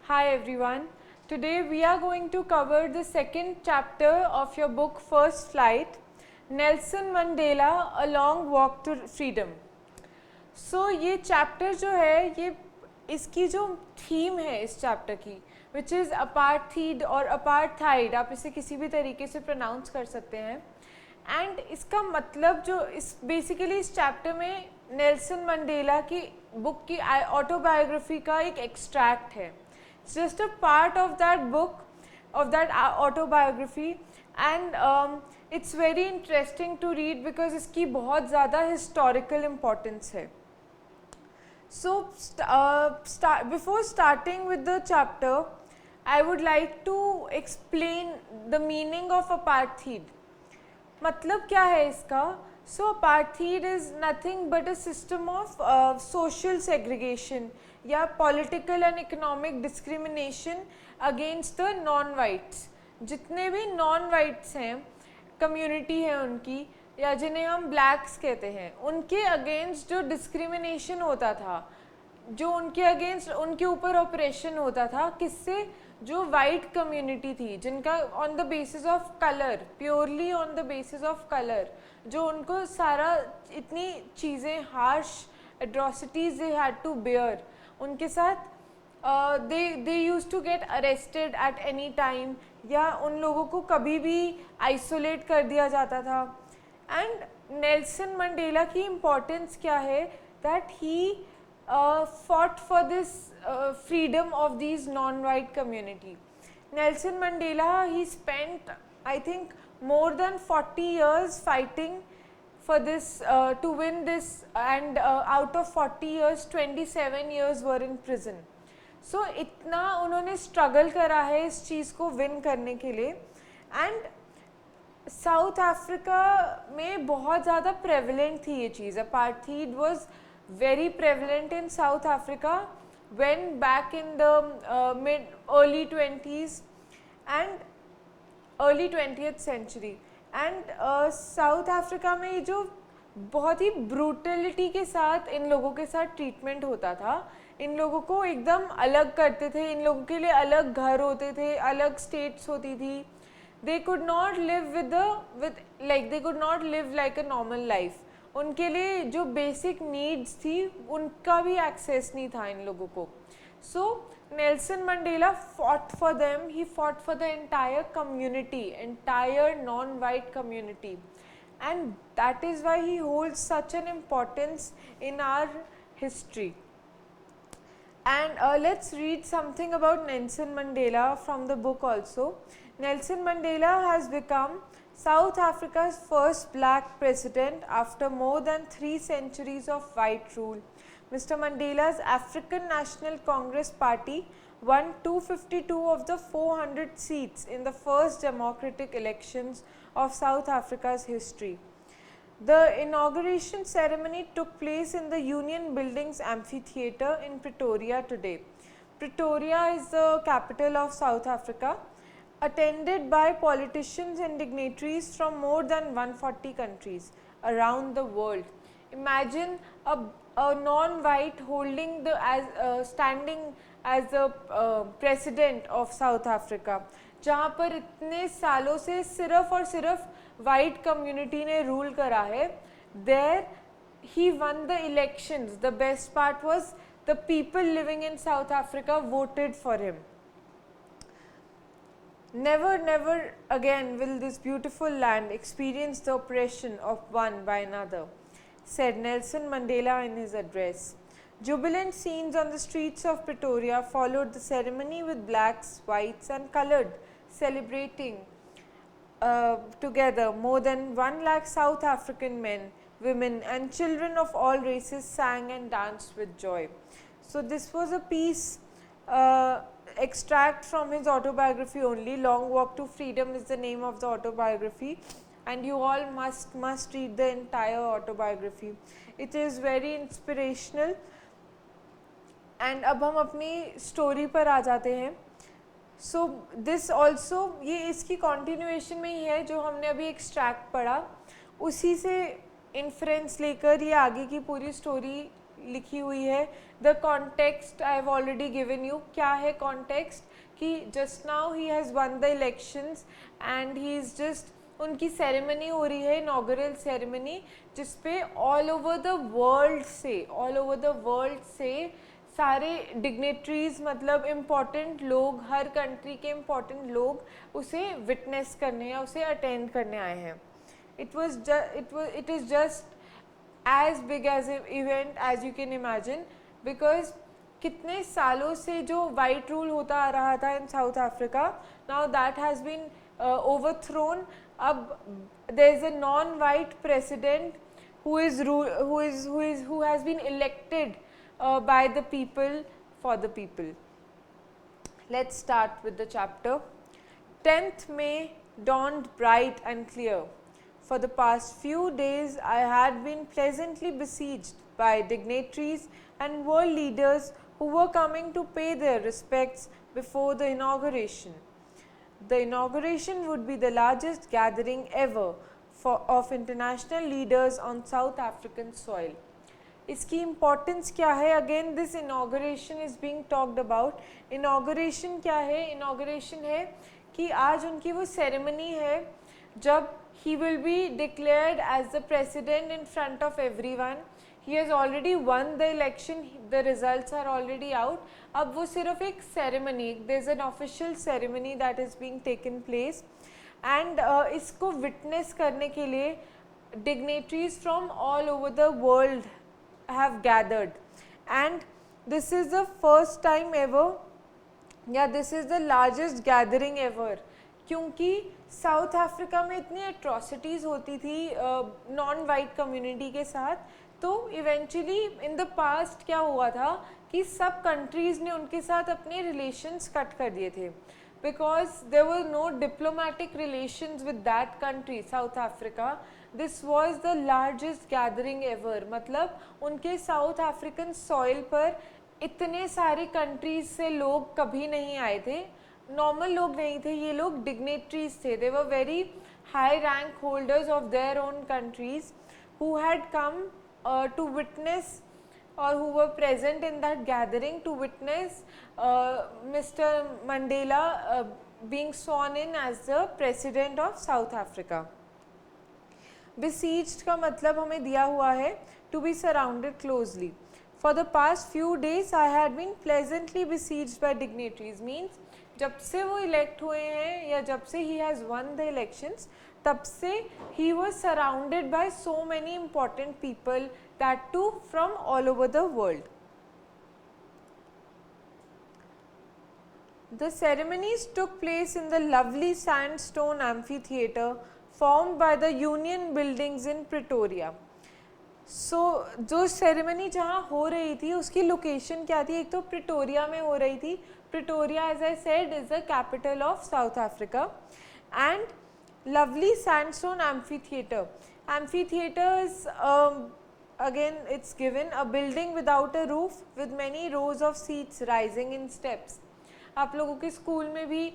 Hi everyone. Today we are going to cover the second chapter of your book First Flight, Nelson Mandela A Long Walk to Freedom. So ये chapter जो है ये इसकी जो theme है इस chapter की विच इज़ अपार्थीड और अपार्थाइड, आप इसे किसी भी तरीके से प्रोनाउंस कर सकते हैं. एंड इसका मतलब जो इस बेसिकली इस चैप्टर में नेल्सन मंडेला की बुक की ऑटोबायोग्राफी का एक एक्सट्रैक्ट है. It's just a part of that book of that autobiography and it's very interesting to read because इसकी बहुत ज़्यादा historical importance है. So before starting with the chapter, I would like to explain the meaning of apartheid. मतलब क्या है इसका? So apartheid is nothing but a system of social segregation या political and economic discrimination against the non-whites. जितने भी non-whites हैं, community है उनकी या जिन्हें हम blacks कहते हैं, उनके against जो discrimination होता था, जो उनके अगेंस्ट उनके ऊपर ऑपरेशन होता था, किससे? जो वाइट कम्युनिटी थी, जिनका on the basis of colour, purely on the basis of colour, जो उनको सारा इतनी चीज़ें harsh atrocities they had to bear, उनके साथ they use to get arrested at any time, या उन लोगों को कभी भी आइसोलेट कर दिया जाता था. एंड नेल्सन मंडेला की इम्पोर्टेंस क्या है? That he fought for this freedom of these non-white community. Nelson Mandela, he spent I think more than 40 years fighting for this to win this, and out of 40 years 27 years were in prison. So इतना उन्होंने struggle करा है इस चीज़ को win करने के लिए. And south Africa में बहुत ज़्यादा prevalent थी ये चीज़. Apartheid was very prevalent in South Africa when back in the early 20s and early 20th century. And South Africa में ये जो बहुत ही ब्रूटलिटी के साथ इन लोगों के साथ ट्रीटमेंट होता था, इन लोगों को एकदम अलग करते थे, इन लोगों के लिए अलग घर होते थे, अलग स्टेट्स होती थी. they could not live they could not live like a normal life. उनके लिए जो बेसिक नीड्स थी उनका भी एक्सेस नहीं था इन लोगों को. So Nelson Mandela fought for them, he fought for the entire community, entire non white community, and that is why he holds such an importance in our history. And let's read something about Nelson Mandela from the book also. Nelson Mandela has become South Africa's first black president after more than 3 centuries of white rule. Mr. Mandela's African National Congress Party won 252 of the 400 seats in the first democratic elections of South Africa's history. The inauguration ceremony took place in the Union Buildings Amphitheatre in Pretoria today. Pretoria is the capital of South Africa, attended by politicians and dignitaries from more than 140 countries around the world. Imagine a non-white holding standing as the president of South Africa, जहाँ पर इतने सालों से सिर्फ और सिर्फ white community ने rule करा है. There he won the elections. The best part was the people living in South Africa voted for him. Never, never again will this beautiful land experience the oppression of one by another, said Nelson Mandela in his address. Jubilant scenes on the streets of Pretoria followed the ceremony with blacks, whites and coloured celebrating together. More than 1 lakh South African men, women and children of all races sang and danced with joy. So this was a piece extract from his autobiography only. Long Walk to Freedom is the name of the autobiography, and you all must read the entire autobiography. It is very inspirational. And अब हम अपनी story पर आ जाते हैं. So this also, ये इसकी continuation में ही है जो हमने अभी एक्सट्रैक्ट पढ़ा, उसी से इन्फ्रेंस लेकर ये आगे की पूरी स्टोरी लिखी हुई है. The context I have already given you. क्या है कॉन्टेक्स्ट कि just now he has one the elections and he is just, उनकी सेरेमनी हो रही है, इनॉग्रल सेरेमनी, जिसपे ऑल ओवर द वर्ल्ड से सारे डिग्नेटरीज, मतलब इम्पॉर्टेंट लोग, हर कंट्री के इम्पॉर्टेंट लोग उसे विटनेस करने या उसे अटेंड करने आए हैं. it is just as big as an event as you can imagine, because कितने सालों से जो वाइट रूल होता आ रहा था in South Africa, now that has been overthrown. अब there is a non-white president who has been elected by the people for the people. Let's start with the chapter. 10th May dawned bright and clear. For the past few days I had been pleasantly besieged by dignitaries and world leaders who were coming to pay their respects before the inauguration. The inauguration would be the largest gathering ever of international leaders on South African soil. इसकी importance क्या है? Again this inauguration is being talked about. Inauguration क्या है? Inauguration है कि आज उनकी वो सेरेमनी है जब he will be declared as the president in front of everyone. He has already won the election, the results are already out. अब वो सिर्फ एक ceremony, there is an official ceremony that is being taken place and इसको witness करने के लिए dignitaries from all over the world have gathered, and this is the first time ever, this is the largest gathering ever, क्योंकि south Africa में इतनी atrocities होती थी non white community के साथ, तो इवेंचुअली इन द पास्ट क्या हुआ था कि सब कंट्रीज़ ने उनके साथ अपने रिलेशंस कट कर दिए थे, because there were no diplomatic relations with that country South Africa. This was the largest gathering ever. मतलब उनके साउथ अफ्रीकन सॉइल पर इतने सारे कंट्रीज से लोग कभी नहीं आए थे. नॉर्मल लोग नहीं थे, ये लोग डिग्नेटरीज थे. They were very high rank holders of their own countries who had come to witness or who were present in that gathering to witness Mr. Mandela being sworn in as the president of South Africa. Besieged का मतलब हमें दिया हुआ है to be surrounded closely. For the past few days I had been pleasantly besieged by dignitaries. Means जब से वो elect हुए हैं या जब से he has won the elections, तब से he was surrounded by so many important people, that too from all over the world. The ceremonies took place in the lovely sandstone amphitheatre formed by the Union Buildings in Pretoria. So जो ceremony जहाँ हो रही थी उसकी location क्या थी? एक तो प्रिटोरिया में हो रही थी. Pretoria as I said is the capital of South Africa, and lovely sandstone amphitheatre. Amphitheatre is again it's given a building without a roof with many rows of seats rising in steps. आप लोगों के school में भी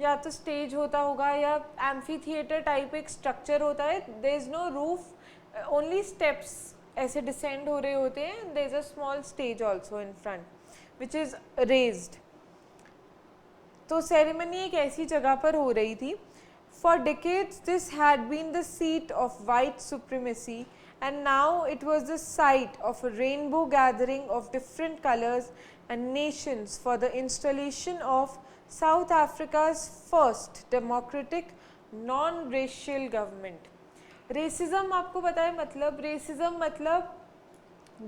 या तो stage होता होगा या एम्फीथिएटर टाइप एक स्ट्रक्चर होता है. There is no roof, only steps ऐसे डिसेंड हो रहे होते हैं. There is a small stage also in front which is raised. तो सेरेमनी एक ऐसी जगह पर हो रही थी. For decades this had been the seat of white supremacy, and now it was the site of a rainbow gathering of different colors and nations for the installation of South Africa's first democratic non-racial government. Racism आपको पता है मतलब? racism मतलब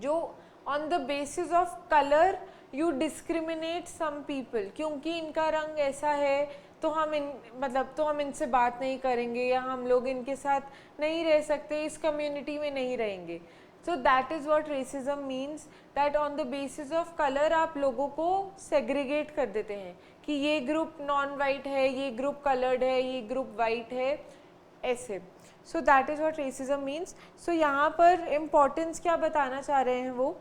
जो on the basis of color you discriminate some people, क्योंकि इनका रंग ऐसा है तो हम इनसे बात नहीं करेंगे या हम लोग इनके साथ नहीं रह सकते, इस कम्युनिटी में नहीं रहेंगे. सो that is what racism means, that on the basis of colour आप लोगों को सेग्रीगेट कर देते हैं कि ये ग्रुप नॉन वाइट है, ये ग्रुप कलर्ड है, ये ग्रुप वाइट है, ऐसे. So that is what racism means. So यहाँ पर इम्पोर्टेंस क्या बताना चाह रहे हैं वो,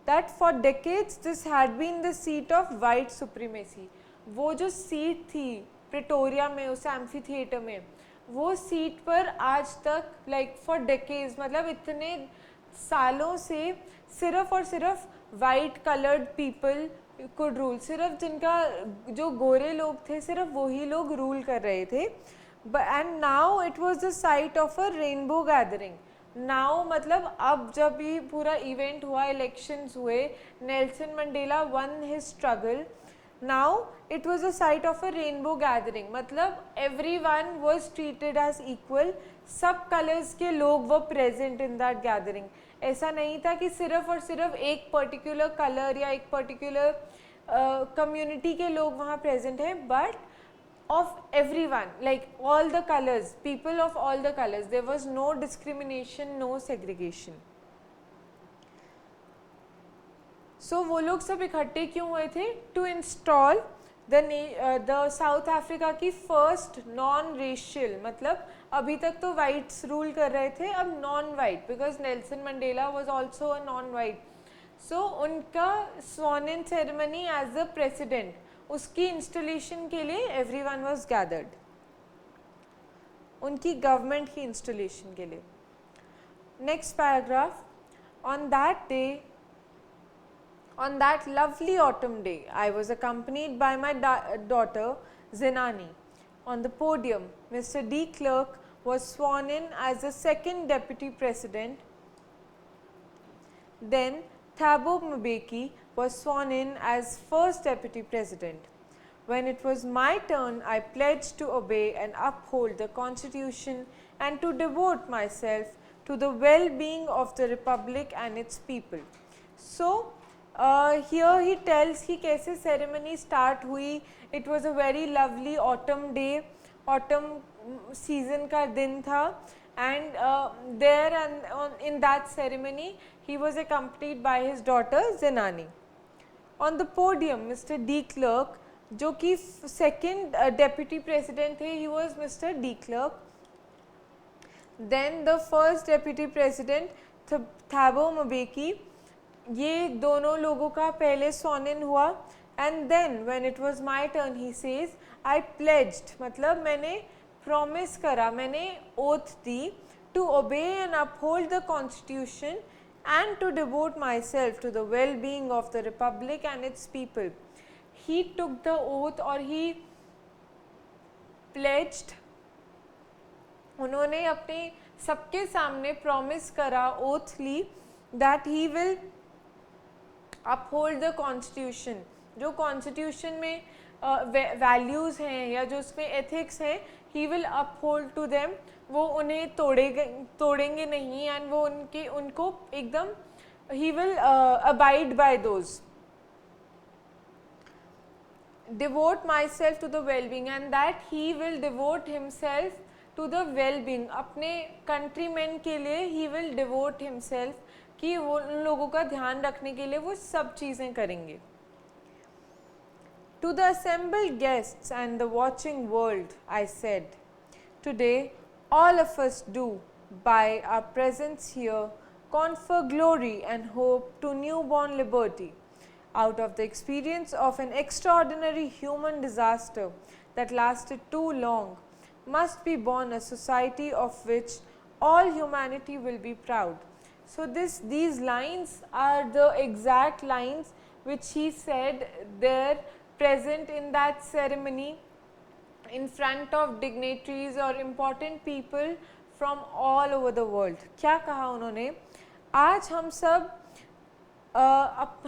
that for decades this had been the seat of white supremacy. वो जो सीट थी प्रिटोरिया में उस एम्फीथिएटर में, वो सीट पर आज तक लाइक फॉर डेकेड्स मतलब इतने सालों से सिर्फ और सिर्फ white coloured people could rule, सिर्फ जिनका जो गोरे लोग थे सिर्फ वही लोग रूल कर रहे थे. And now it was the site of a rainbow gathering. Now मतलब अब जब ये पूरा इवेंट हुआ, इलेक्शंस हुए, Nelson Mandela won his struggle, now it was a site of a rainbow gathering. मतलब everyone was treated as equal, सब colours के लोग वो प्रेजेंट इन दैट गैदरिंग. ऐसा नहीं था कि सिर्फ और सिर्फ एक पर्टिकुलर कलर या एक पर्टिकुलर कम्युनिटी के लोग वहाँ प्रेजेंट हैं, but of everyone, like all the colors, people of all the colors, there was no discrimination, no segregation. So वो लोग सब इकट्ठे क्यों हुए थे? To install the south Africa की फर्स्ट नॉन रेशियल, मतलब अभी तक तो वाइट्स रूल कर रहे थे, अब non white, because Nelson Mandela was also a non white. So उनका sworn in ceremony as a president, उसकी इंस्टॉलेशन के लिए एवरीवन वाज गैदर्ड, उनकी गवर्नमेंट की इंस्टॉलेशन के लिए. Next paragraph. On that day, on that lovely autumn day, I was accompanied by my daughter Zenani. On the podium, Mr. de Klerk was sworn in as the second deputy president. Then Thabo Mbeki was sworn in as first deputy president. When it was my turn, I pledged to obey and uphold the constitution and to devote myself to the well-being of the republic and its people. So here he tells कि कैसे ceremony start हुई. It was a very lovely autumn day, autumn season का दिन था, and there and in that ceremony he was accompanied by his daughter Zenani. On the podium, Mr. de Klerk, जो कि second deputy president थे, he was Mr. de Klerk. Then the first deputy president Thabo Mbeki, ये दोनों लोगों का पहले sworn in हुआ. And then when it was my turn he says I pledged, मतलब मैंने प्रॉमिस करा, मैंने ओथ दी to obey and uphold the constitution and to devote myself to the well-being of the republic and its people. He took the oath or he pledged, उन्होंने अपने सबके सामने promise करा, ओथ ली, that he will uphold the constitution. जो constitution में values हैं या जो उसमें एथिक्स हैं, he will uphold to them, वो उन्हें तोड़ेंगे नहीं, एंड वो उनको एकदम he will abide by those. Devote myself to the well-being, and that he will devote himself to the well-being. अपने countrymen के लिए he will devote himself, कि वो उन लोगों का ध्यान रखने के लिए वो सब चीज़ें करेंगे. To the assembled guests and the watching world, I said, today all of us do, by our presence here, confer glory and hope to newborn liberty. Out of the experience of an extraordinary human disaster that lasted too long, must be born a society of which all humanity will be proud. So these lines are the exact lines which he said there, present in that ceremony in front of dignitaries or important people from all over the world. क्या कहा उन्होंने? आज हम सब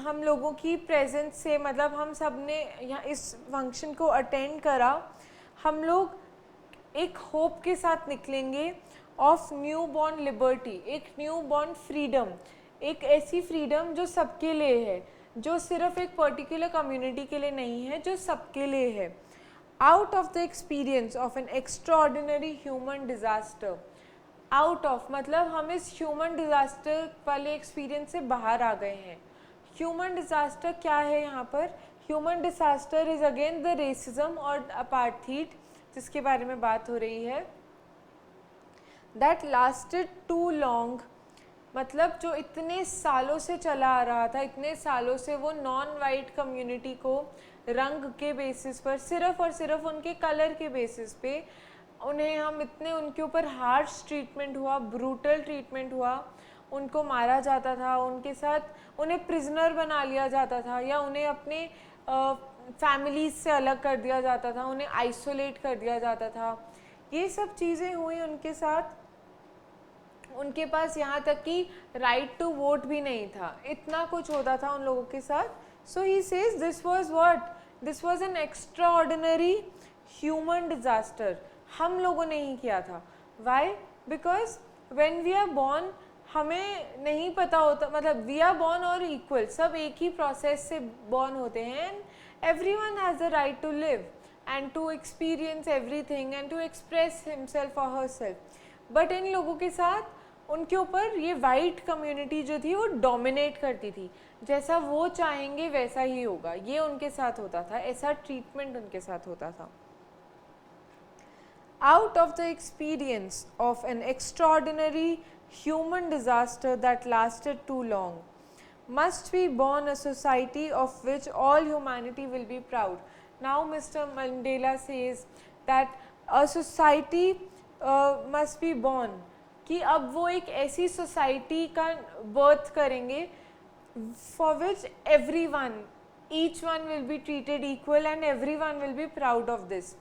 हम लोगों की presence से, मतलब हम सब ने यहाँ इस फंक्शन को अटेंड करा, हम लोग एक होप के साथ निकलेंगे ऑफ न्यू बॉर्न लिबर्टी, एक न्यू बॉर्न फ्रीडम, एक ऐसी फ्रीडम जो सबके लिए है, जो सिर्फ एक पर्टिकुलर कम्युनिटी के लिए नहीं है, जो सबके लिए है. Out of the experience of N extraordinary human disaster. Out of मतलब हम इस ह्यूमन डिज़ास्टर वाले एक्सपीरियंस से बाहर आ गए हैं. ह्यूमन डिज़ास्टर क्या है यहाँ पर? Human disaster is again the racism और अपार्थीड, जिसके बारे में बात हो रही है. दैट लास्टेड टू लॉन्ग, मतलब जो इतने सालों से चला आ रहा था, इतने सालों से वो नॉन वाइट कम्युनिटी को रंग के बेसिस पर, सिर्फ और सिर्फ उनके कलर के बेसिस पे उन्हें हम इतने, उनके ऊपर हार्श ट्रीटमेंट हुआ, ब्रूटल ट्रीटमेंट हुआ, उनको मारा जाता था, उनके साथ उन्हें प्रिजनर बना लिया जाता था, या उन्हें अपने फैमिलीज से अलग कर दिया जाता था, उन्हें आइसोलेट कर दिया जाता था। ये सब चीज़ें हुई उनके साथ। उनके पास यहाँ तक कि राइट टू वोट भी नहीं था, इतना कुछ होता था उन लोगों के साथ। So he says this was what, this was an extra ordinary human disaster. हम लोगों ने ही किया था। Why? Because when we are born, हमें नहीं पता होता, मतलब वी आर बॉर्न और इक्वल, सब एक ही प्रोसेस से बॉर्न होते हैं, and everyone has the right to live and to experience everything and to express himself और हरसेल्फ। बट इन लोगों के साथ उनके ऊपर ये वाइट कम्युनिटी जो थी वो डोमिनेट करती थी, जैसा वो चाहेंगे वैसा ही होगा, ये उनके साथ होता था, ऐसा ट्रीटमेंट उनके साथ होता था। Out of the experience of an extraordinary human disaster that lasted too long, must be born a society of which all humanity will be proud. Now Mr. Mandela says that a society must be born, कि अब वो एक ऐसी society का birth करेंगे for which everyone, each one will be treated equal and everyone will be proud of this.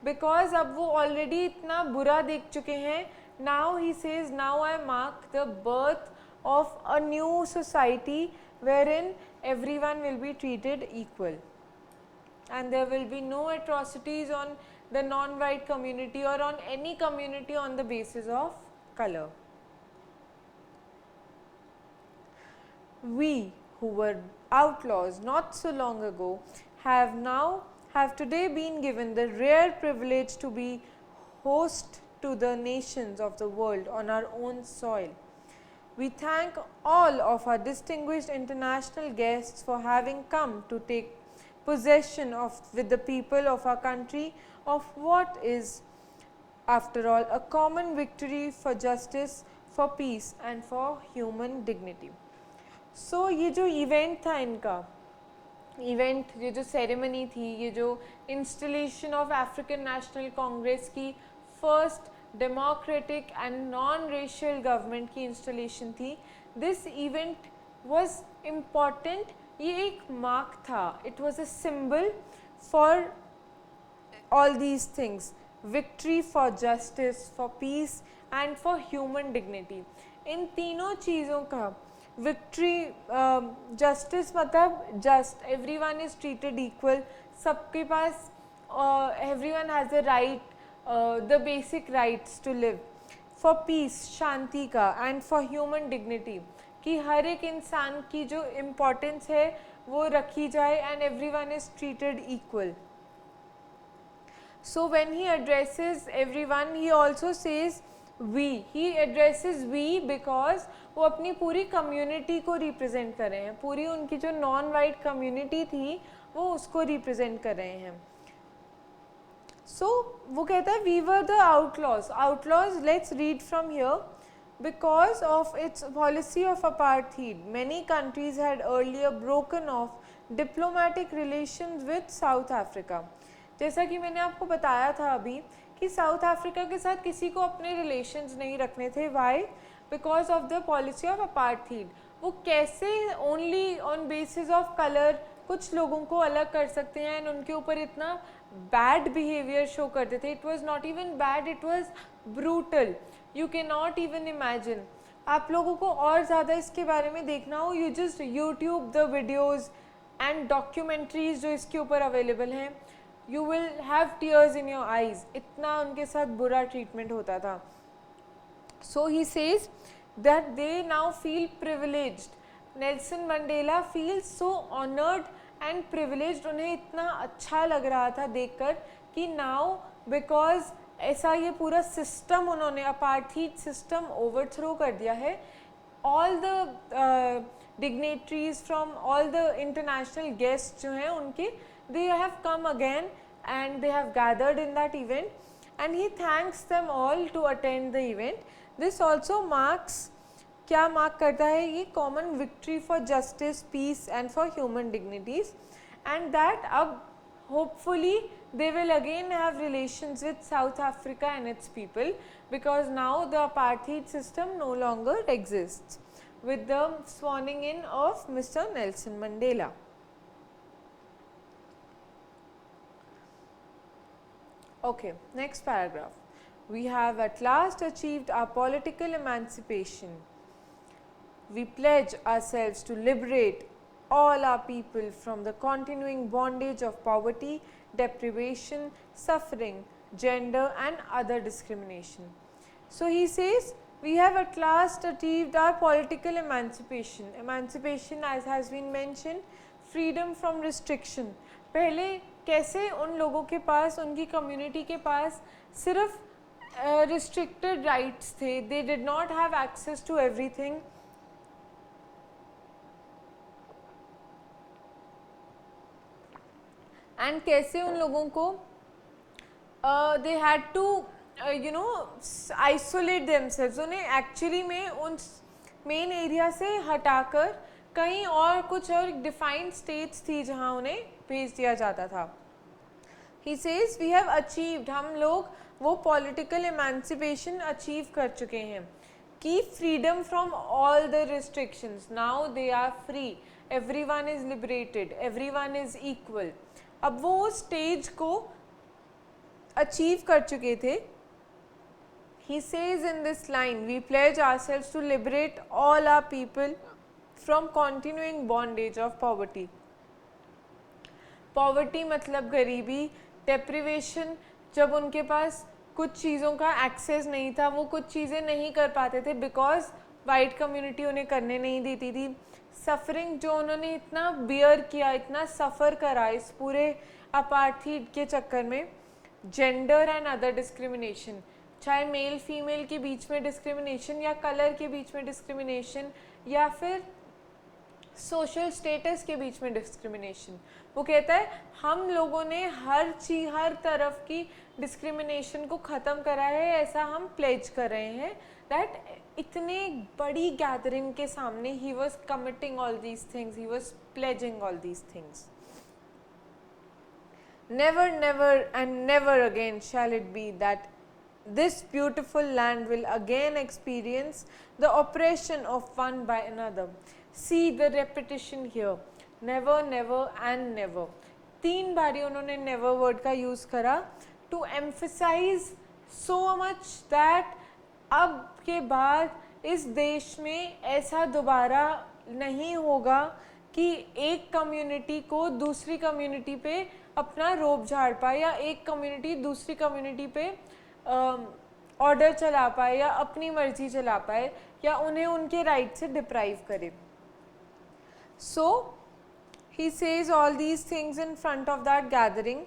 Because अब वो already इतना बुरा देख चुके हैं, now he says, now I mark the birth of a new society wherein everyone will be treated equal and there will be no atrocities on the non-white community or on any community on the basis of color. We who were outlaws not so long ago have today been given the rare privilege to be host to the nations of the world on our own soil. We thank all of our distinguished international guests for having come to take possession of with the people of our country of what is after all a common victory for justice, for peace and for human dignity. So ये जो event था इनका, event, ये जो ceremony थी, ये जो installation of African National Congress की first democratic and non racial government की इंस्टॉलेशन थी, दिस इवेंट वाज इम्पॉर्टेंट, ये एक मार्क था, it was a symbol for all these things, victory for justice, for peace and for human dignity. इन तीनों चीज़ों का victory, justice मतलब just, everyone is treated equal, सबके पास everyone has a right, the basic rights to live, for peace, शांति का, and for human dignity, कि हर एक इंसान की जो importance है वो रखी जाए and everyone is treated equal. So when he addresses everyone, he also says we. He addresses we because वो अपनी पूरी community को represent कर रहे हैं, पूरी उनकी जो non-white community थी वो उसको represent कर रहे हैं. So वो कहता है we were the outlaws. Outlaws, let's read from here. Because of its policy of apartheid, many countries had earlier broken off diplomatic relations with South Africa. जैसा कि मैंने आपको बताया था अभी कि साउथ अफ्रीका के साथ किसी को अपने रिलेशंस नहीं रखने थे. Why? Because of the policy of apartheid. वो कैसे only on basis of colour कुछ लोगों को अलग कर सकते हैं एंड उनके ऊपर इतना बैड बिहेवियर शो करते थे. It was not even bad, it was brutal. You can not even imagine. आप लोगों को और ज़्यादा इसके बारे में देखना हो, you just YouTube the videos and documentaries जो इसके ऊपर अवेलेबल हैं, you will have tears in your eyes. इतना उनके साथ बुरा ट्रीटमेंट होता था. So he says that they now feel privileged. Nelson Mandela feels so honored and privileged. उन्हें इतना अच्छा लग रहा था देखकर कि now because ऐसा ये पूरा सिस्टम उन्होंने अपार्थीड सिस्टम ओवरथ्रो कर दिया है, all the dignitaries from all the international guests जो हैं उनके, they have come again and they have gathered in that event and he thanks them all to attend the event. This also marks, क्या mark करता है ये, common victory for justice, peace and for human dignities, and that अब hopefully they will again have relations with South Africa and its people because now the apartheid system no longer exists. with the swanning in of Mr. Nelson Mandela. Okay, next paragraph. We have at last achieved our political emancipation. We pledge ourselves to liberate all our people from the continuing bondage of poverty, deprivation, suffering, gender and other discrimination. So he says, we have at last achieved our political emancipation. Emancipation, as has been mentioned, freedom from restriction. पहले कैसे उन लोगों के पास, उनकी community के पास सिर्फ restricted rights थे, they did not have access to everything. And कैसे उन लोगों को they had to isolate themselves. उन्हें actually में उन main area से हटाकर कहीं और कुछ और defined states थी जहाँ उन्हें भेज दिया जाता था. He says we have achieved, हम लोग वो political emancipation achieve कर चुके हैं कि freedom from all the restrictions, now they are free, everyone is liberated, everyone is equal. अब वो स्टेज को अचीव कर चुके थे. He says in this line, we pledge ourselves to liberate all our people from continuing bondage of poverty. Poverty मतलब गरीबी, deprivation, जब उनके पास कुछ चीज़ों का एक्सेस नहीं था, वो कुछ चीज़ें नहीं कर पाते थे बिकॉज वाइट कम्युनिटी उन्हें करने नहीं देती थी. सफरिंग जो उन्होंने इतना बियर किया, इतना सफ़र करा इस पूरे अपार्थाइड के चक्कर में. जेंडर एंड अदर डिस्क्रिमिनेशन, चाहे मेल फीमेल के बीच में डिस्क्रिमिनेशन या कलर के बीच में डिस्क्रिमिनेशन या फिर सोशल स्टेटस के बीच में डिस्क्रिमिनेशन. वो कहता है हम लोगों ने हर तरफ की डिस्क्रिमिनेशन को ख़त्म करा है, ऐसा हम प्लेज कर रहे हैं. दैट इतने बड़ी गैदरिंग के सामने he was committing all these things, he was pledging all these things. Never, never and never again shall it be that this beautiful land will again experience the oppression of one by another. See the repetition here, never, never and never. 3 बारी उन्होंने never word का use करा to emphasize so much that अब के बाद इस देश में ऐसा दोबारा नहीं होगा कि एक कम्युनिटी को दूसरी कम्युनिटी पे अपना रोब झाड़ पाए या एक कम्युनिटी दूसरी कम्युनिटी पे ऑर्डर चला पाए या अपनी मर्जी चला पाए या उन्हें उनके राइट से डिप्राइव करे. So he says all these things in front of that gathering.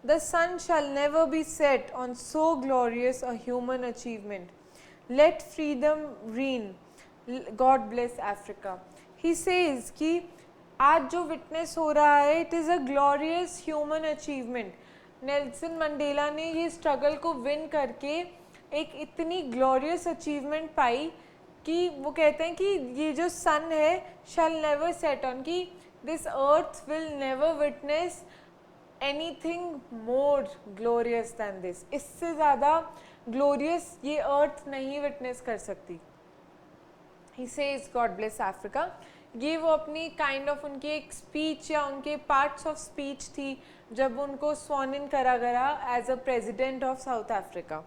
The sun shall never be set on so glorious a human achievement. Let freedom reign. God bless Africa. He says कि आज जो witness हो रहा है it is a glorious human achievement. Nelson Mandela ने ये struggle को win करके एक इतनी ग्लोरियस अचीवमेंट पाई कि वो कहते हैं कि ये जो सन है शैल नेवर सेट ऑन, कि this earth will never witness anything more glorious than this. इससे ज़्यादा ग्लोरियस ये अर्थ नहीं विटनेस कर सकती. He says God bless Africa. ये वो अपनी काइंड ऑफ उनकी एक स्पीच या उनके पार्ट्स ऑफ स्पीच थी जब उनको स्वॉन इन करा गया as a president of South Africa.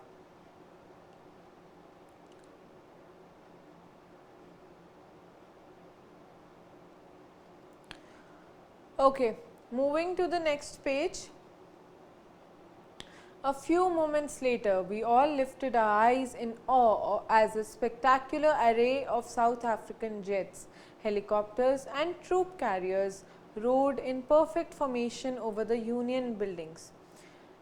Okay, moving to the next page. A few moments later, we all lifted our eyes in awe as a spectacular array of South African jets, helicopters and troop carriers rode in perfect formation over the Union buildings.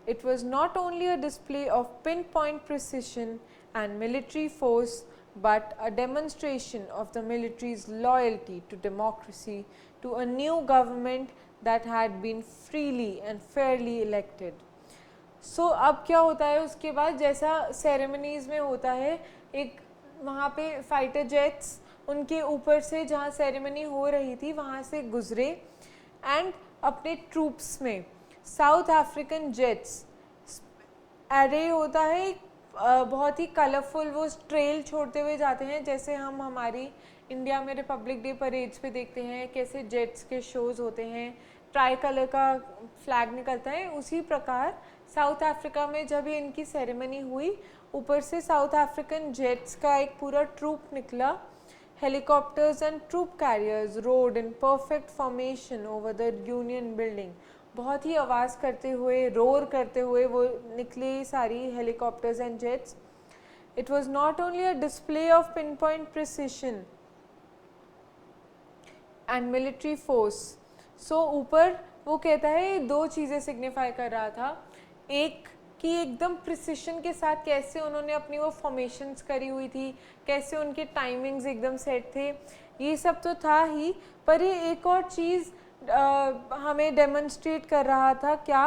It was not only a display of pinpoint precision and military force, but a demonstration of the military's loyalty to democracy, to a new government that had been freely and fairly elected. So अब क्या होता है उसके बाद, जैसा ceremonies में होता है, एक वहाँ पे फाइटर जेट्स उनके ऊपर से जहाँ सेरेमनी हो रही थी वहाँ से गुजरे एंड अपने ट्रूप्स में साउथ अफ्रीकन जेट्स एरे होता है बहुत ही कलरफुल वो ट्रेल छोड़ते हुए जाते हैं, जैसे हम हमारी इंडिया में रिपब्लिक डे परेड्स पे देखते हैं कैसे जेट्स के शोज़ होते हैं, ट्राई कलर का फ्लैग निकलता है। उसी प्रकार साउथ अफ्रीका में जब ये इनकी सेरेमनी हुई, ऊपर से साउथ अफ्रीकन जेट्स का एक पूरा ट्रूप निकला। Helicopters and troop carriers rode in perfect formation over the union building. बहुत ही आवाज़ करते हुए, रोर करते हुए वो निकले सारी helicopters and jets. It was not only a display of pin point precision and military force. So ऊपर वो कहता है दो चीज़ें सिग्निफाई कर रहा था, एक कि एकदम प्रिसिशन के साथ कैसे उन्होंने अपनी वो फॉर्मेशंस करी हुई थी, कैसे उनके टाइमिंग्स एकदम सेट थे, ये सब तो था ही, पर ये एक और चीज़ हमें डेमोन्स्ट्रेट कर रहा था, क्या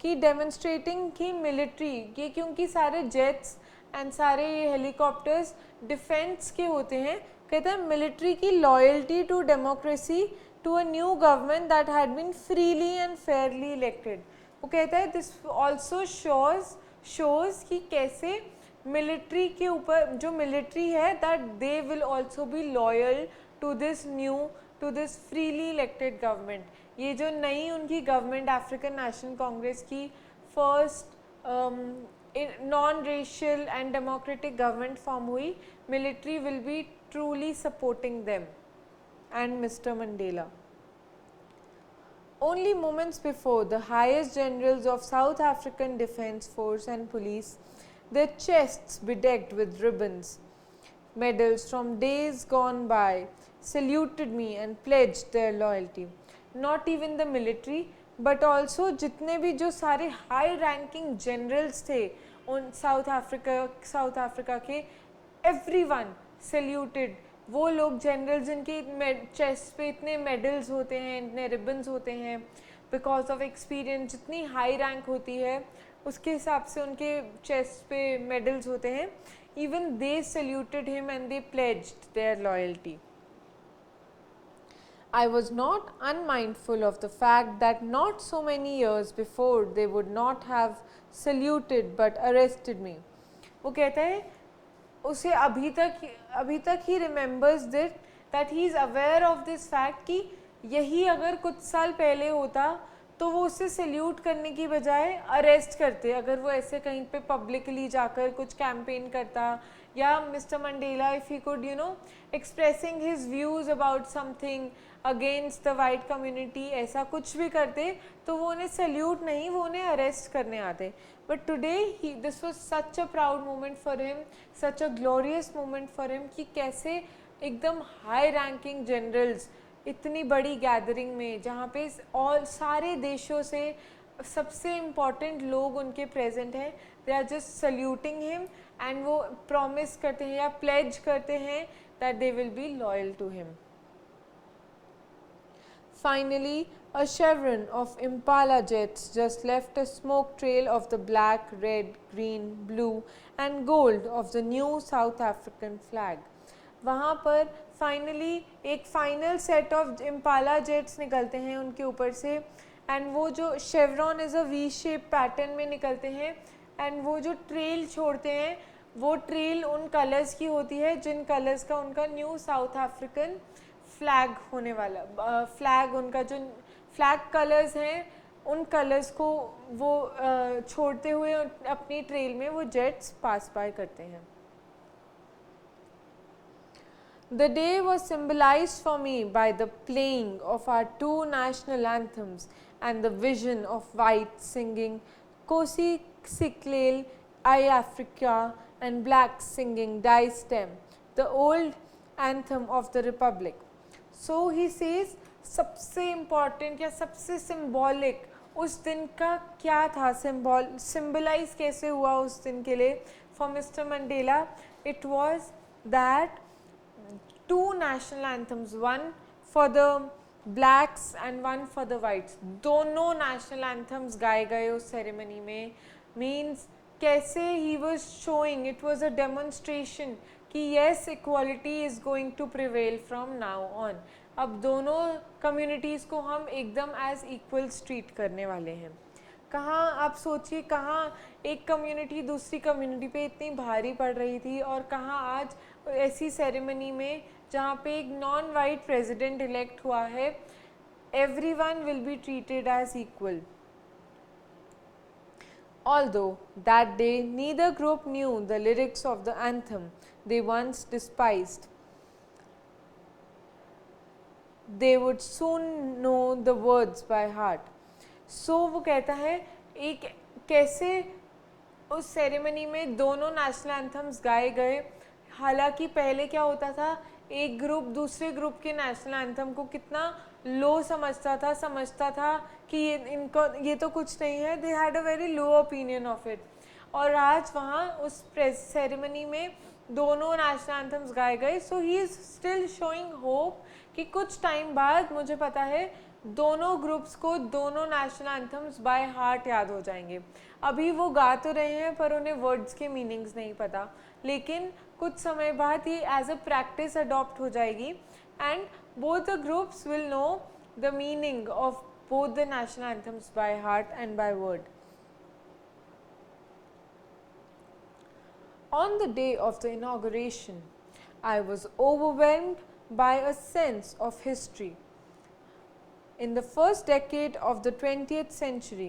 कि डेमोन्स्ट्रेटिंग की मिलिट्री, ये क्योंकि सारे जेट्स एंड सारे हेलीकॉप्टर्स डिफेंस के होते हैं, कहते हैं मिलिट्री की loyalty to democracy to a new government that had been freely and fairly elected. वो कहता है दिस ऑल्सो शोज कि कैसे मिलिट्री के ऊपर जो मिलिट्री है that they will also be loyal to this freely elected government. ये जो नई उनकी गवर्नमेंट अफ्रीकन नेशनल कांग्रेस की first non racial and democratic government form हुई, military will be truly supporting them and mister Mandela. Only moments before, the highest generals of South African Defence Force and Police, their chests bedecked with ribbons, medals from days gone by, saluted me and pledged their loyalty. Not even the military, but also जितने भी जो सारे high ranking generals थे उन south Africa के, everyone saluted। वो लोग general जिनके चेस्ट पे इतने मेडल्स होते हैं, इतने रिबन्स होते हैं, बिकॉज ऑफ एक्सपीरियंस, जितनी हाई रैंक होती है उसके हिसाब से उनके चेस्ट पे मेडल्स होते हैं, even they saluted him and they pledged their loyalty. I was not unmindful of the fact that not so many years before they would not have saluted but arrested me. वो कहता है उसे अभी तक he remembers that he is aware of this fact कि यही अगर कुछ साल पहले होता तो वो उसे सल्यूट करने की बजाय अरेस्ट करते, अगर वो ऐसे कहीं पे पब्लिकली जाकर कुछ कैंपेन करता, या mister Mandela if he could expressing his views about something against the white community, ऐसा कुछ भी करते तो वो उन्हें सल्यूट नहीं, वो उन्हें अरेस्ट करने आते। But today this was such a proud moment for him, such a glorious moment for him कि कैसे एकदम हाई रैंकिंग जनरल्स इतनी बड़ी गैदरिंग में, जहाँ पे और सारे देशों से सबसे इम्पॉर्टेंट लोग उनके प्रेजेंट हैं, they are just saluting him and वो प्रॉमिस करते हैं या प्लेज करते हैं that they will be loyal to him. Finally, a chevron of Impala jets just left a smoke trail of the black, red, green, blue and gold of the new South African flag. वहाँ पर finally एक final set of Impala jets निकलते हैं उनके ऊपर से, and वो जो chevron is a V shape pattern में निकलते हैं, एंड वो जो ट्रेल छोड़ते हैं वो ट्रेल उन कलर्स की होती है जिन कलर्स का उनका न्यू साउथ अफ्रीकन फ्लैग होने वाला, फ्लैग उनका जो फ्लैग कलर्स हैं उन कलर्स को वो छोड़ते हुए अपनी ट्रेल में वो जेट्स पास बाय करते हैं। The day was symbolized for me by the playing of our two national anthems and the vision of white singing Kosi Siklel I Africa and black singing Die Stem, the old anthem of the Republic. So he says सबसे important या सबसे symbolic उस दिन का क्या था, symbolize कैसे हुआ उस दिन के लिए for mister Mandela, it was that two national anthems, one for the blacks and one for the whites, दोनों नेशनल एंथम्स गाए गए उस सेरेमनी में। मीन्स कैसे he was showing, it was a demonstration कि yes equality is going to prevail from now on. अब दोनों communities को हम एकदम एज इक्वल्स ट्रीट करने वाले हैं। कहाँ आप सोचिए, कहाँ एक कम्युनिटी दूसरी कम्युनिटी पे इतनी भारी पड़ रही थी, और कहाँ आज ऐसी सेरेमनी में जहाँ पे एक नॉन वाइट प्रेसिडेंट इलेक्ट हुआ है, everyone will be treated as equal. Although that day neither group knew the lyrics of the anthem they once despised, they would soon know the words by heart. So वो कहता है एक कैसे उस ceremony में दोनों नेशनल एंथम्स गाए गए। हालांकि पहले क्या होता था, एक ग्रुप दूसरे ग्रुप के नेशनल एंथम को कितना लो समझता था कि ये तो कुछ नहीं है, they had a very low opinion of it. और आज वहाँ उस सेरेमनी में दोनों नेशनल एंथम्स गाए गए। So he is still showing hope कि कुछ टाइम बाद मुझे पता है दोनों ग्रुप्स को दोनों नेशनल एंथम्स बाय हार्ट याद हो जाएंगे। अभी वो गा तो रहे हैं पर उन्हें वर्ड्स के मीनिंग्स नहीं पता, लेकिन कुछ समय बाद ये एज अ प्रैक्टिस अडॉप्ट हो जाएगी and both the groups will know the meaning of both the national anthems by heart and by word. On the day of the inauguration, I was overwhelmed by a sense of history. In the first decade of the 20th century,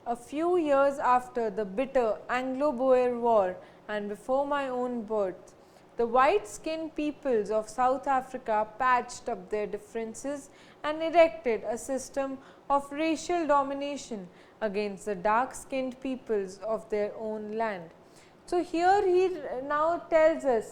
a few years after the bitter Anglo-Boer War and before my own birth, the white-skinned peoples of South Africa patched up their differences and erected a system of racial domination against the dark-skinned peoples of their own land. So here he now tells us,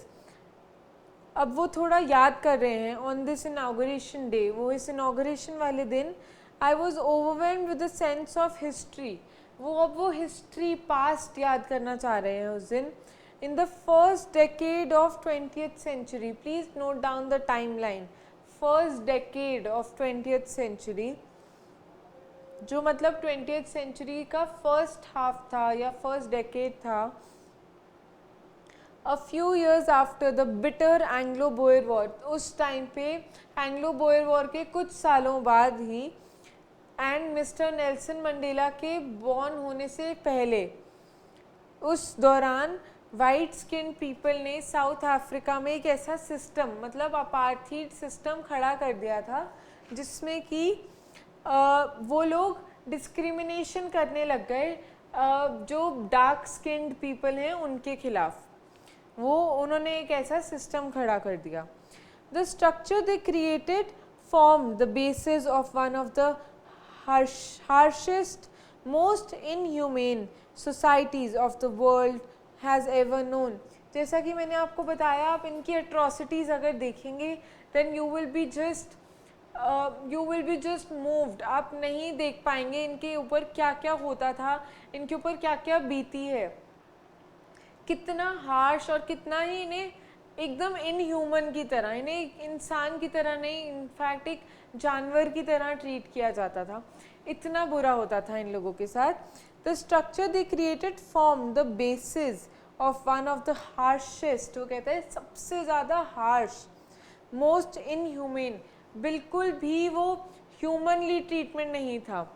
अब वो थोड़ा याद कर रहे हैं on this inauguration day, वो इस inauguration वाले दिन I was overwhelmed with the sense of history, वो हिस्ट्री पास्ट याद करना चाह रहे हैं उस दिन। In the first decade of 20th century, please note down the time line, first decade of 20th century, जो मतलब 20th सेंचुरी का फर्स्ट हाफ था या फर्स्ट डेकेड था। A few years after the bitter Anglo-Boer War, उस time पे एंग्लो-बोयर war के कुछ सालों बाद ही एंड मिस्टर नेल्सन मंडेला के बॉर्न होने से पहले, उस दौरान वाइट स्किन पीपल ने साउथ अफ्रीका में एक ऐसा सिस्टम, मतलब अपार्थीड सिस्टम खड़ा कर दिया था जिसमें कि वो लोग डिस्क्रिमिनेशन करने लग गए जो डार्क स्किन्ड पीपल हैं उनके खिलाफ। वो उन्होंने एक ऐसा सिस्टम खड़ा कर दिया। The structure they created form the basis of one of the harshest most inhumane societies of the world has ever known. जैसा कि मैंने आपको बताया, आप इनकी एट्रॉसिटीज़ अगर देखेंगे then you will be just moved. आप नहीं देख पाएंगे इनके ऊपर क्या क्या होता था, इनके ऊपर क्या क्या बीती है, कितना हार्श और कितना ही इन्हें एकदम इनह्यूमन की तरह, इन्हें इंसान की तरह नहीं, इनफैक्ट एक जानवर की तरह ट्रीट किया जाता था। इतना बुरा होता था इन लोगों के साथ। The structure they created form the basis of one of the harshest, वो कहता है सबसे ज़्यादा हार्श, मोस्ट इनह्यूमन, बिल्कुल भी वो ह्यूमनली ट्रीटमेंट नहीं था,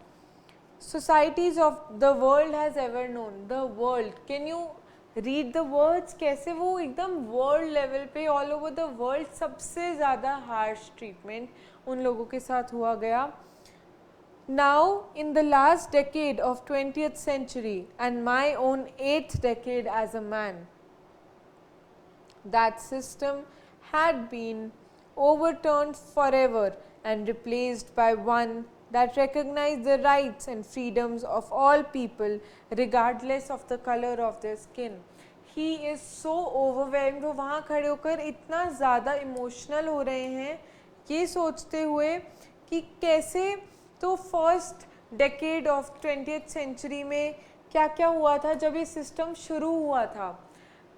societies of the world has ever known. The world, can you read the words, कैसे वो एकदम वर्ल्ड लेवल पे ऑल ओवर द वर्ल्ड सबसे ज़्यादा हार्श ट्रीटमेंट उन लोगों के साथ हुआ गया। Now in the last decade of 20th century and my own 8th decade as a man, that system had been overturned forever and replaced by one that recognized the rights and freedoms of all people regardless of the color of their skin. He is so overwhelmed, वो वहाँ खड़े होकर इतना ज़्यादा emotional हो रहे हैं ये सोचते हुए कि कैसे तो first decade of 20th century में क्या क्या हुआ था जब ये सिस्टम शुरू हुआ था।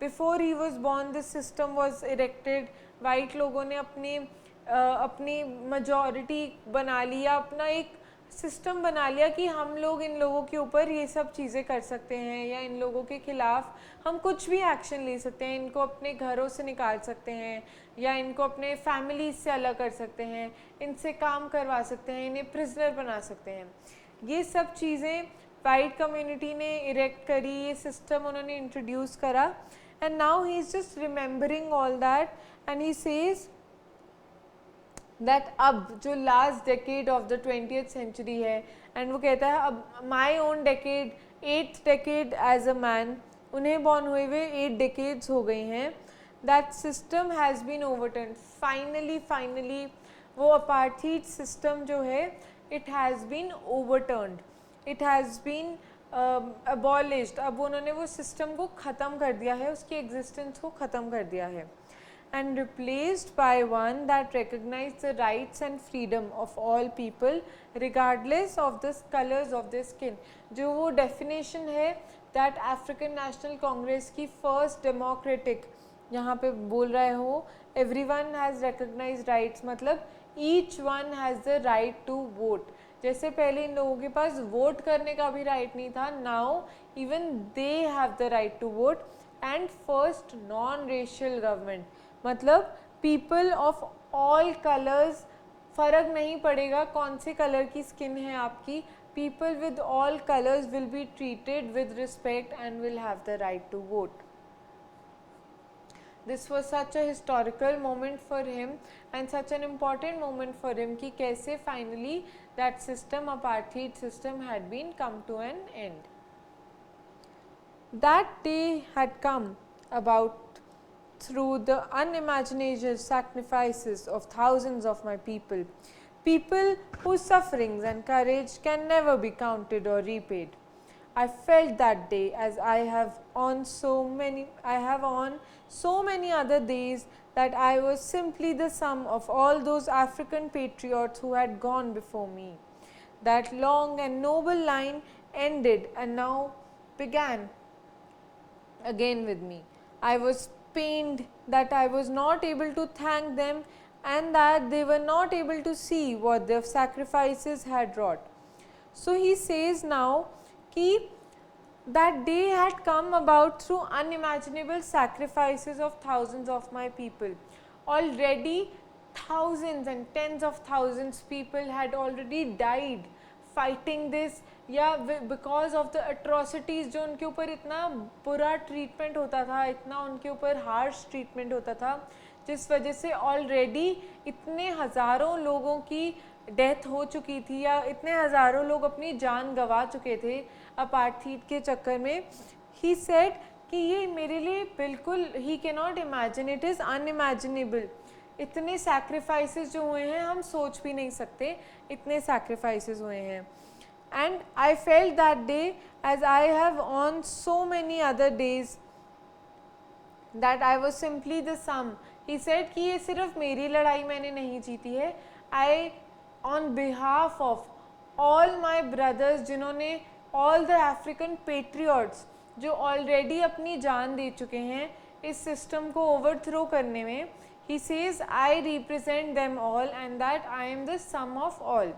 Before he was born this system was erected. White लोगों ने अपनी मेजॉरिटी बना लिया, अपना एक सिस्टम बना लिया कि हम लोग इन लोगों के ऊपर ये सब चीज़ें कर सकते हैं या इन लोगों के ख़िलाफ़ हम कुछ भी एक्शन ले सकते हैं, इनको अपने घरों से निकाल सकते हैं या इनको अपने फैमिली से अलग कर सकते हैं, इनसे काम करवा सकते हैं, इन्हें प्रिजनर बना सकते हैं। ये सब चीज़ें वाइट कम्युनिटी ने इरेक्ट करी, ये सिस्टम उन्होंने इंट्रोड्यूस करा, and now he is just remembering all that and he says that अब जो last decade of the 20th century है, एंड वो कहता है अब my own decade, 8th decade as a man, उन्हें बॉर्न हुए हुए 8 डेकेड्स हो गई हैं, that system has been overturn, finally वो अपार्थीड सिस्टम जो है it has been overturned, it has been abolished, अब उन्होंने वो सिस्टम को ख़त्म कर दिया है, उसकी एग्जिस्टेंस को ख़त्म कर दिया है, and replaced by one that recognized the rights and freedom of all people regardless of the colors of their skin. जो वो definition है that African National Congress की first democratic, यहाँ पे बोल रहे हो everyone has recognized rights, मतलब each one has the right to vote. जैसे पहले इन लोगों के पास वोट करने का भी राइट नहीं था, now even they have the right to vote, and first non racial government, मतलब पीपल ऑफ ऑल कलर्स, फ़र्क नहीं पड़ेगा कौन से कलर की स्किन है आपकी, people with all colours will be treated with respect and will have the right to vote. This was such a historical moment for him and such an important moment for him कि कैसे finally that system, apartheid system, had been come to an end. That day had come about through the unimaginable sacrifices of thousands of my people, people whose sufferings and courage can never be counted or repaid. I felt that day as I have on so many other days, that I was simply the sum of all those African patriots who had gone before me. That long and noble line ended and now began again with me. I was pained that I was not able to thank them and that they were not able to see what their sacrifices had wrought. So he says now कि that day had come about through unimaginable sacrifices of thousands of my people. Already thousands and tens of thousands people had already died fighting this, या because of the atrocities जो उनके ऊपर इतना बुरा treatment होता था, इतना उनके ऊपर हार्श ट्रीटमेंट होता था, जिस वजह से ऑलरेडी इतने हज़ारों लोगों की डेथ हो चुकी थी या इतने हज़ारों लोग अपनी जान गंवा चुके थे अपार्थीड के चक्कर में. ही सेड कि ये मेरे लिए बिल्कुल, he can not imagine, it is unimaginable. इतने सैक्रिफाइसेस जो हुए हैं हम सोच भी नहीं सकते, इतने सैक्रिफाइसेस हुए हैं. And I felt that day as I have on so many other days that I was simply the sum. He said कि ये सिर्फ मेरी लड़ाई मैंने नहीं जीती है, I on behalf of all my brothers, जिन्होंने ऑल द अफ्रीकन पेट्रियट्स जो ऑलरेडी अपनी जान दे चुके हैं इस सिस्टम को ओवरथ्रो करने में. He says, I represent them all and that I am the sum of all.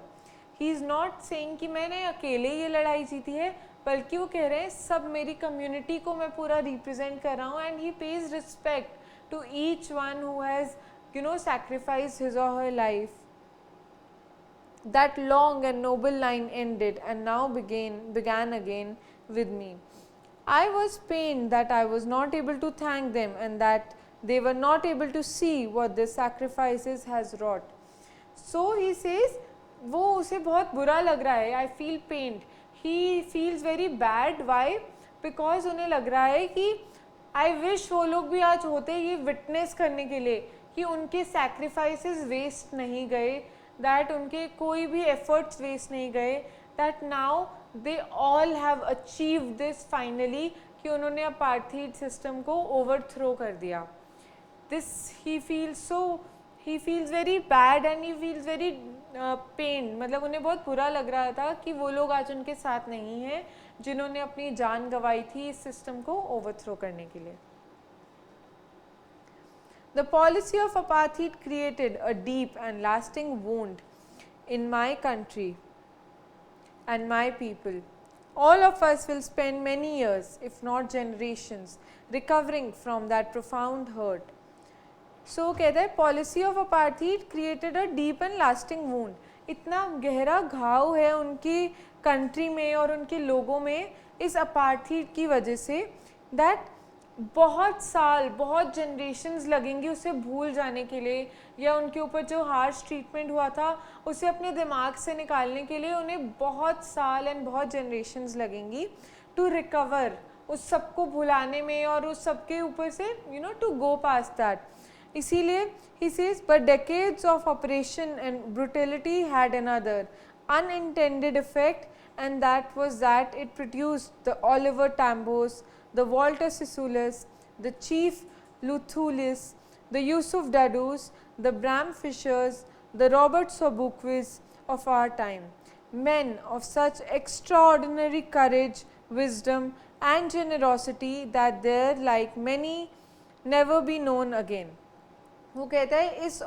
He is not saying कि मैंने अकेले ये लड़ाई जीती है, बल्कि वो कह रहे हैं सब मेरी कम्युनिटी को मैं पूरा रिप्रेजेंट कर रहा हूँ. And he pays respect to each one who has sacrificed his or her life. That long and noble line ended and now began again with me. I was pained that I was not able to thank them and that they were not able to see what their sacrifices has wrought. So he says, वो उसे बहुत बुरा लग रहा है. I feel pained. He feels very bad. Why? Because उन्हें लग रहा है कि I wish वो लोग भी आज होते ये witness करने के लिए कि उनके sacrifices waste नहीं गए, that उनके कोई भी efforts waste नहीं गए, that now they all have achieved this finally, कि उन्होंने अपार्थीड सिस्टम को overthrow कर दिया. This he feels very bad and he feels very pained. मतलब उन्हें बहुत बुरा लग रहा था कि वो लोग आज उनके साथ नहीं हैं जिन्होंने अपनी जान गंवाई थी इस सिस्टम को ओवरथ्रो करने के लिए. The policy of apartheid created a deep and lasting wound in my country and my people. All of us will spend many years, if not generations, recovering from that profound hurt. So कहता है policy of apartheid created a deep and lasting wound. इतना गहरा घाव है उनकी country में और उनके लोगों में इस अपार्थाइड की वजह से, दैट बहुत साल, बहुत जनरेशन्स लगेंगी उसे भूल जाने के लिए, या उनके ऊपर जो हार्श ट्रीटमेंट हुआ था उसे अपने दिमाग से निकालने के लिए उन्हें बहुत साल एंड बहुत जनरेशन्स लगेंगी टू रिकवर, उस सबको भुलाने में और उस सबके ऊपर से टू गो पास्ट दैट. इसीलिए he says, but decades of oppression and brutality had another unintended effect, and that was that it produced the Oliver Tambos, the Walter Sisulu, the Chief Luthulus, the Yusuf Dadus, the Bram Fishers, the Robert Sobuquis of our time. Men of such extraordinary courage, wisdom and generosity that there like many never be known again. वो कहता है इस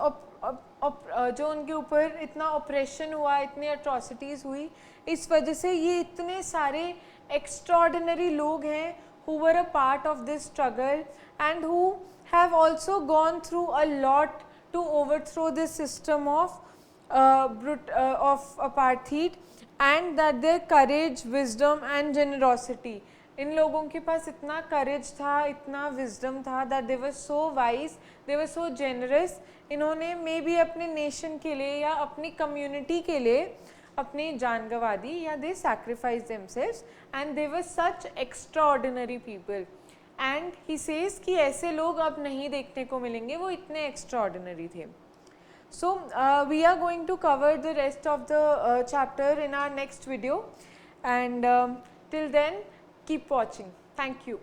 जो उनके ऊपर इतना operation हुआ, इतनी अट्रॉसिटीज़ हुई, इस वजह से ये इतने सारे एक्स्ट्रॉर्डिनरी लोग हैं who were a part of this struggle and who have also gone through a lot to overthrow this system of apartheid, and that their courage, wisdom and generosity, इन लोगों के पास इतना करेज था, इतना विजडम था, that they were so wise, they were so generous. इन्होंने may be अपने nation के लिए या अपनी कम्युनिटी के लिए अपनी जान गंवा दी, या they sacrifice themselves, and they were such extraordinary people. And he says कि ऐसे लोग अब नहीं देखने को मिलेंगे, वो इतने एक्स्ट्राऑर्डिनरी थे. So we are going to cover the rest of the chapter in our next video, and till then keep watching. Thank you.